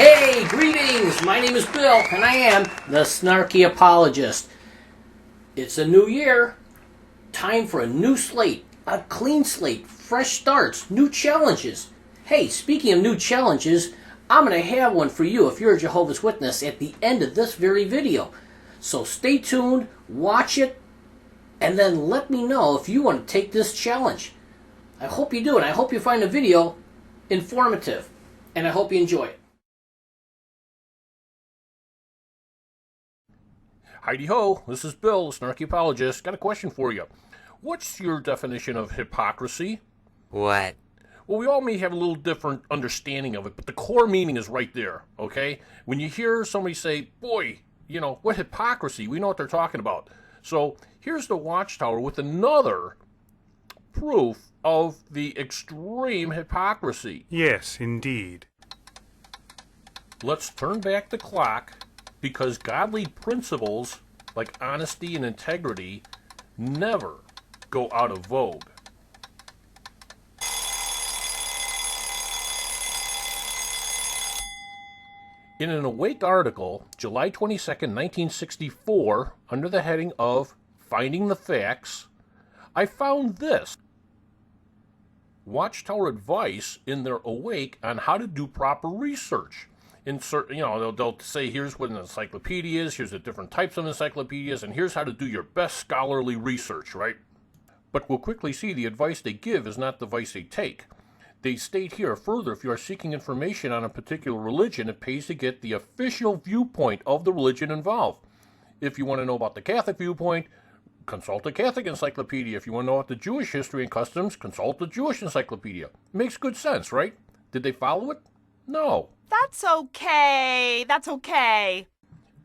Hey, greetings! My name is Bill, and I am the Snarky Apologist. It's a new year. Time for a new slate, a clean slate, fresh starts, new challenges. Hey, speaking of new challenges, I'm going to have one for you if you're a Jehovah's Witness at the end of this very video. So stay tuned, watch it, and then let me know if you want to take this challenge. I hope you do, and I hope you find the video informative, and I hope you enjoy it. Heidi ho, this is Bill, the Snarky Apologist. Got a question for you. What's your definition of hypocrisy? What? Well, we all may have a little different understanding of it, but the core meaning is right there, okay? When you hear somebody say, boy, what hypocrisy, we know what they're talking about. So here's the Watchtower with another proof of the extreme hypocrisy. Yes, indeed. Let's turn back the clock, because godly principles like honesty and integrity never go out of vogue. In an Awake article, July 22nd, 1964, under the heading of Finding the Facts, I found this. Watchtower Advice in their Awake on how to do proper research. They'll say, here's what an encyclopedia is, here's the different types of encyclopedias, and here's how to do your best scholarly research, right? But we'll quickly see the advice they give is not the advice they take. They state here, further, if you are seeking information on a particular religion, it pays to get the official viewpoint of the religion involved. If you want to know about the Catholic viewpoint, consult the Catholic Encyclopedia. If you want to know about the Jewish history and customs, consult the Jewish Encyclopedia. Makes good sense, right? Did they follow it? No. That's okay. That's okay.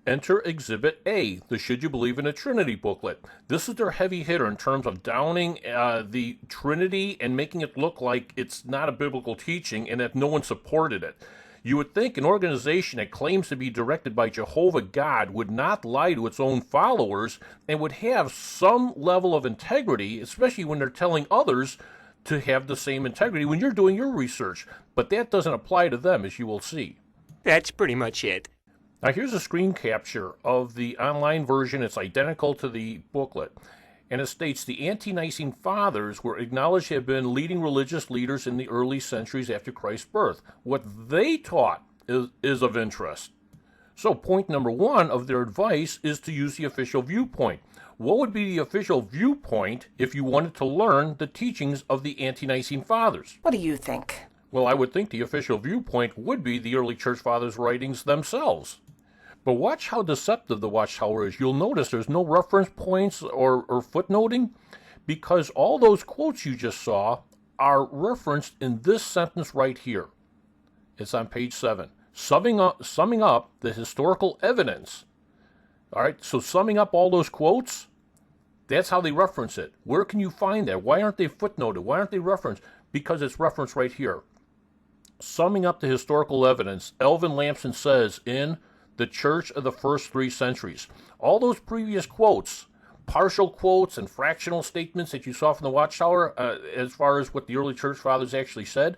Enter Exhibit A, the Should You Believe in a Trinity booklet. This is their heavy hitter in terms of downing the Trinity and making it look like it's not a biblical teaching and that no one supported it. You would think an organization that claims to be directed by Jehovah God would not lie to its own followers and would have some level of integrity, especially when they're telling others to have the same integrity when you're doing your research. But that doesn't apply to them, as you will see. That's pretty much it. Now here's a screen capture of the online version. It's identical to the booklet. And it states the Ante-Nicene Fathers were acknowledged to have been leading religious leaders in the early centuries after Christ's birth. What they taught is of interest. So point number one of their advice is to use the official viewpoint. What would be the official viewpoint if you wanted to learn the teachings of the Ante-Nicene Fathers? What do you think? Well, I would think the official viewpoint would be the early Church Fathers' writings themselves. But watch how deceptive the Watchtower is. You'll notice there's no reference points or footnoting, because all those quotes you just saw are referenced in this sentence right here. It's on page 7. Summing up the historical evidence. All right, so summing up all those quotes, that's how they reference it. Where can you find that? Why aren't they footnoted? Why aren't they referenced? Because it's referenced right here. Summing up the historical evidence, Elvin Lamson says in The Church of the First 3 Centuries. All those previous quotes, partial quotes and fractional statements that you saw from the Watchtower, as far as what the early Church Fathers actually said,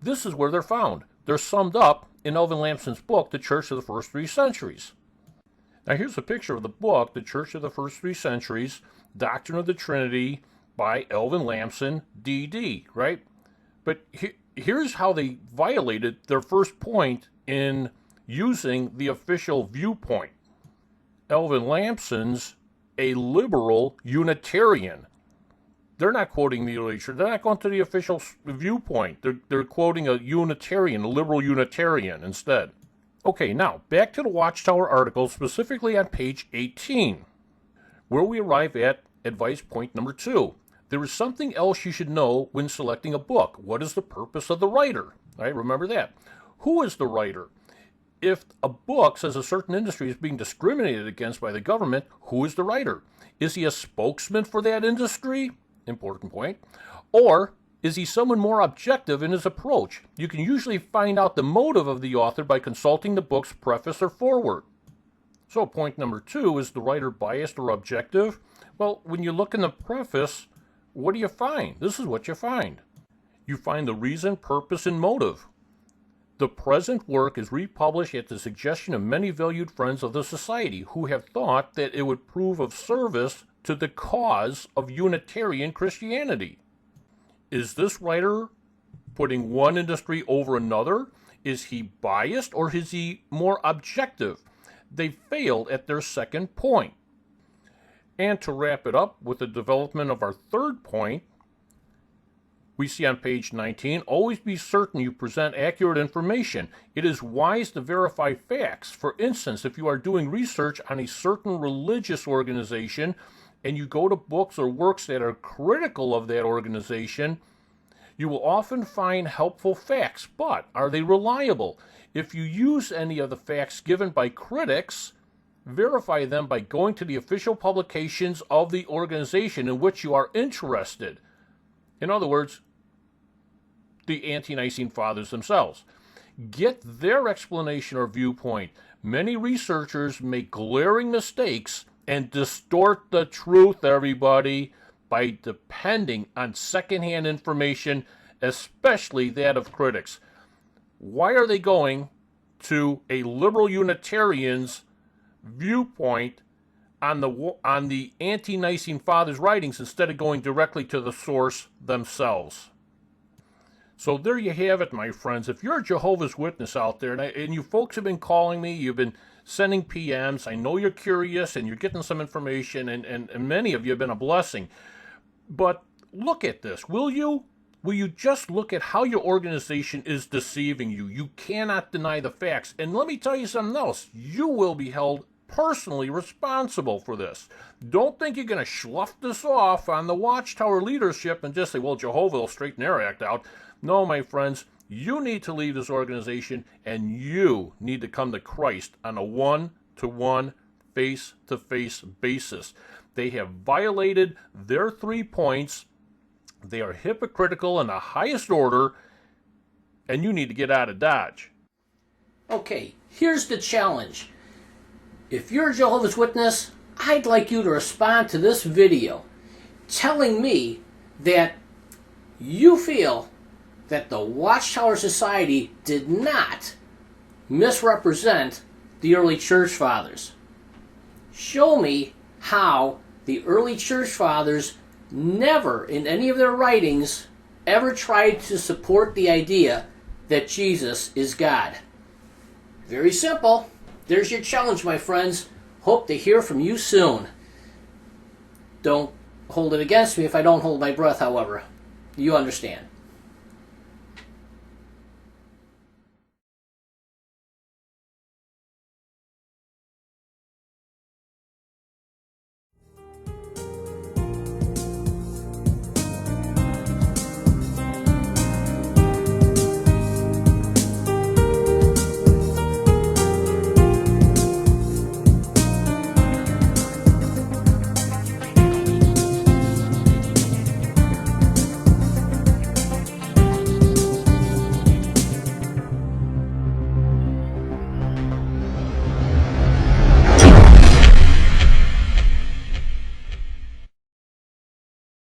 this is where they're found. They're summed up in Elvin Lamson's book, The Church of the First 3 Centuries. Now here's a picture of the book, The Church of the First 3 Centuries, Doctrine of the Trinity by Elvin Lamson, D.D., right? But here's how they violated their first point in using the official viewpoint. Elvin Lamson's a liberal Unitarian. They're not quoting the early church. They're not going to the official viewpoint. They're quoting a Unitarian, a liberal Unitarian instead. Okay, now, back to the Watchtower article, specifically on page 18, where we arrive at advice point number 2. There is something else you should know when selecting a book. What is the purpose of the writer? All right, remember that. Who is the writer? If a book says a certain industry is being discriminated against by the government, who is the writer? Is he a spokesman for that industry? Important point. Or is he someone more objective in his approach? You can usually find out the motive of the author by consulting the book's preface or foreword. So point number 2, is the writer biased or objective? Well, when you look in the preface, what do you find? This is what you find. You find the reason, purpose, and motive. The present work is republished at the suggestion of many valued friends of the Society who have thought that it would prove of service to the cause of Unitarian Christianity. Is this writer putting one industry over another? Is he biased or is he more objective? They failed at their second point. And to wrap it up with the development of our third point, we see on page 19, always be certain you present accurate information. It is wise to verify facts. For instance, if you are doing research on a certain religious organization and you go to books or works that are critical of that organization, you will often find helpful facts, but are they reliable? If you use any of the facts given by critics, verify them by going to the official publications of the organization in which you are interested. In other words, the Ante-Nicene Fathers themselves. Get their explanation or viewpoint. Many researchers make glaring mistakes and distort the truth, everybody, by depending on secondhand information, especially that of critics. Why are they going to a liberal Unitarian's viewpoint on the Ante-Nicene Fathers' writings instead of going directly to the source themselves? So there you have it, my friends. If you're a Jehovah's Witness out there, and you folks have been calling me, you've been sending PMs, I know you're curious and you're getting some information, and many of you have been a blessing. But look at this, will you? Will you just look at how your organization is deceiving you? You cannot deny the facts. And let me tell you something else. You will be held personally responsible for this. Don't think you're going to slough this off on the Watchtower leadership and just say, well, Jehovah will straighten their act out. No, my friends, you need to leave this organization and you need to come to Christ on a one-to-one, face-to-face basis. They have violated their 3 points. They are hypocritical in the highest order, and you need to get out of Dodge. Okay, here's the challenge. If you're a Jehovah's Witness, I'd like you to respond to this video telling me that you feel that the Watchtower Society did not misrepresent the early church fathers. Show me how the early church fathers never in any of their writings ever tried to support the idea that Jesus is God. Very simple. There's your challenge, my friends. Hope to hear from you soon. Don't hold it against me if I don't hold my breath, however. You understand.